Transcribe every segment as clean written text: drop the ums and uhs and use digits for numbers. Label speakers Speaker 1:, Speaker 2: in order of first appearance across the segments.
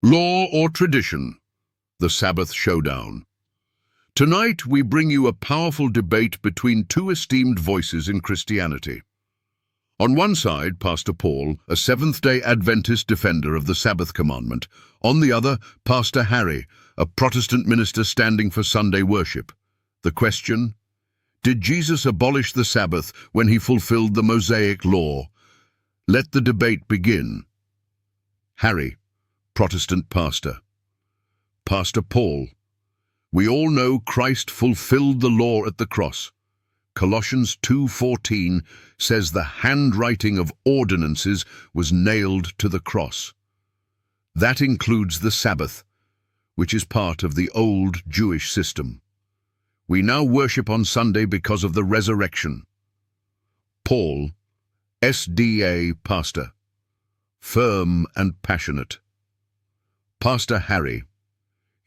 Speaker 1: Law or tradition? The Sabbath Showdown. Tonight we bring you a powerful debate between two esteemed voices in Christianity. On one side, Pastor Paul, a Seventh-day Adventist defender of the Sabbath commandment. On the other, Pastor Harry, a Protestant minister standing for Sunday worship. The question: did Jesus abolish the Sabbath when he fulfilled the Mosaic law? Let the debate begin. Harry, Protestant pastor. Pastor Paul, we all know Christ fulfilled the law at the cross. Colossians 2:14 says the handwriting of ordinances was nailed to the cross. That includes the Sabbath, which is part of the old Jewish system. We now worship on Sunday because of the resurrection. Paul, SDA pastor, firm and passionate. Pastor Harry,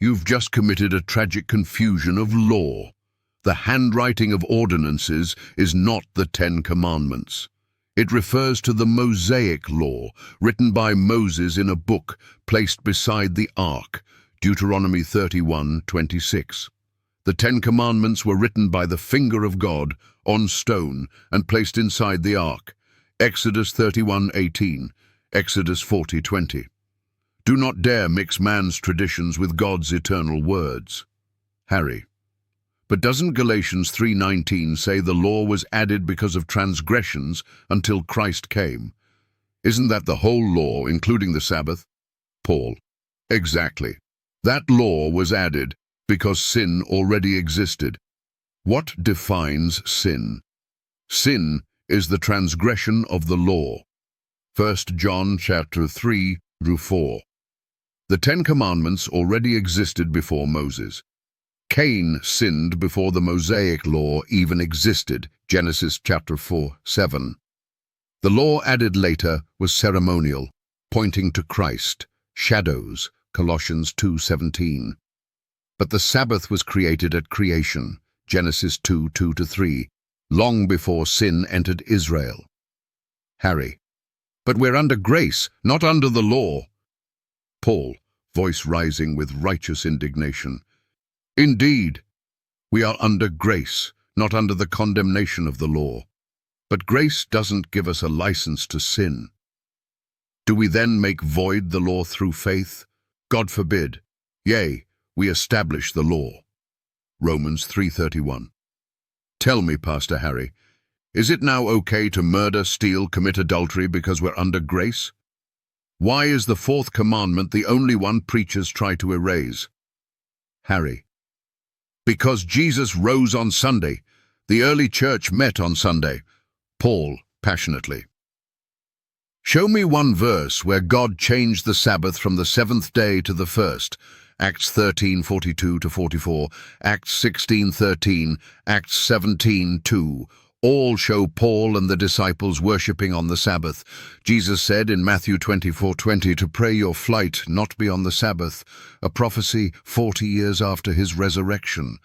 Speaker 1: you've just committed a tragic confusion of law. The handwriting of ordinances is not the Ten Commandments. It refers to the Mosaic law, written by Moses in a book placed beside the ark, Deuteronomy 31:26. The Ten Commandments were written by the finger of God on stone and placed inside the ark, Exodus 31:18, Exodus 40:20. Do not dare mix man's traditions with God's eternal words. Harry, but doesn't Galatians 3:19 say the law was added because of transgressions until Christ came? Isn't that the whole law, including the Sabbath? Paul, exactly. That law was added because sin already existed. What defines sin? Sin is the transgression of the law. 1 John chapter 3-4. The Ten Commandments already existed before Moses. Cain sinned before the Mosaic law even existed, Genesis chapter 4:7. The law added later was ceremonial, pointing to Christ, shadows, Colossians 2:17. But the Sabbath was created at creation, Genesis 2:2-3, long before sin entered Israel. Harry, but we're under grace, not under the law. Paul, voice rising with righteous indignation. Indeed, we are under grace, not under the condemnation of the law. But grace doesn't give us a license to sin. Do we then make void the law through faith? God forbid. Yea, we establish the law. Romans 3:31. Tell me, Pastor Harry, is it now okay to murder, steal, commit adultery because we're under grace? Why is the fourth commandment the only one preachers try to erase? Harry, because Jesus rose on Sunday. The early church met on Sunday. Paul, passionately. Show me one verse where God changed the Sabbath from the seventh day to the first. Acts 13:42-44, Acts 16:13, Acts 17:2. All show Paul and the disciples worshipping on the Sabbath. Jesus said in Matthew 24:20 to pray your flight not be on the Sabbath, a prophecy 40 years after his resurrection.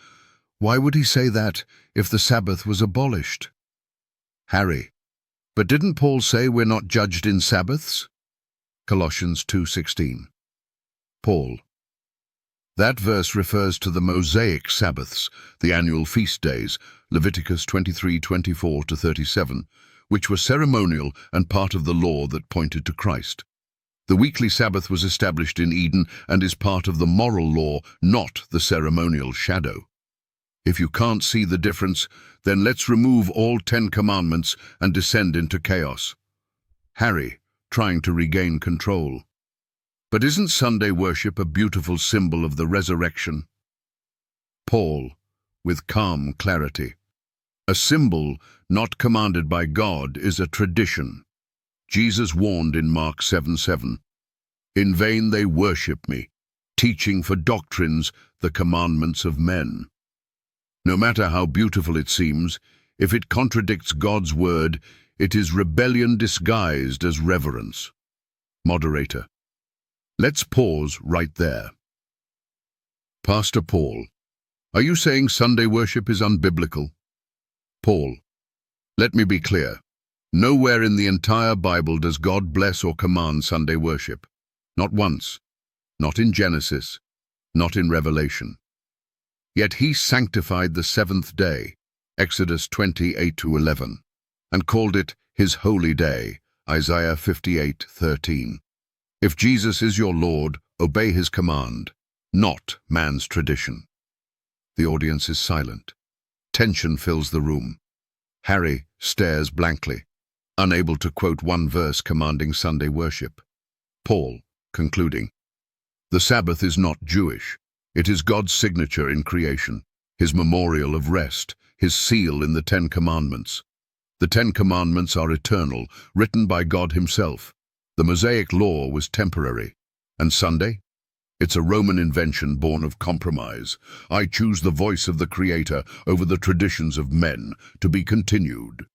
Speaker 1: Why would he say that if the Sabbath was abolished? Harry, but didn't Paul say we're not judged in Sabbaths? Colossians 2:16. Paul, that verse refers to the Mosaic Sabbaths, the annual feast days, Leviticus 23:24-37, which were ceremonial and part of the law that pointed to Christ. The weekly Sabbath was established in Eden and is part of the moral law, not the ceremonial shadow. If you can't see the difference, then let's remove all 10 commandments and descend into chaos. Harry, trying to regain control. But isn't Sunday worship a beautiful symbol of the resurrection? Paul, with calm clarity. A symbol not commanded by God is a tradition. Jesus warned in Mark 7:7, in vain they worship me, teaching for doctrines the commandments of men. No matter how beautiful it seems, if it contradicts God's word, it is rebellion disguised as reverence. Moderator, let's pause right there. Pastor Paul, are you saying Sunday worship is unbiblical? Paul, let me be clear. Nowhere in the entire Bible does God bless or command Sunday worship. Not once. not in Genesis, not in Revelation. Yet he sanctified the seventh day, Exodus 28:11, and called it his holy day, Isaiah 58:13. If Jesus is your Lord, obey his command, not man's tradition. The audience is silent. Tension fills the room. Harry stares blankly, unable to quote one verse commanding Sunday worship. Paul, concluding, the Sabbath is not Jewish. It is God's signature in creation, his memorial of rest, his seal in the Ten Commandments. The Ten Commandments are eternal, written by God himself. The Mosaic law was temporary. And Sunday? It's a Roman invention born of compromise. I choose the voice of the Creator over the traditions of men, to be continued.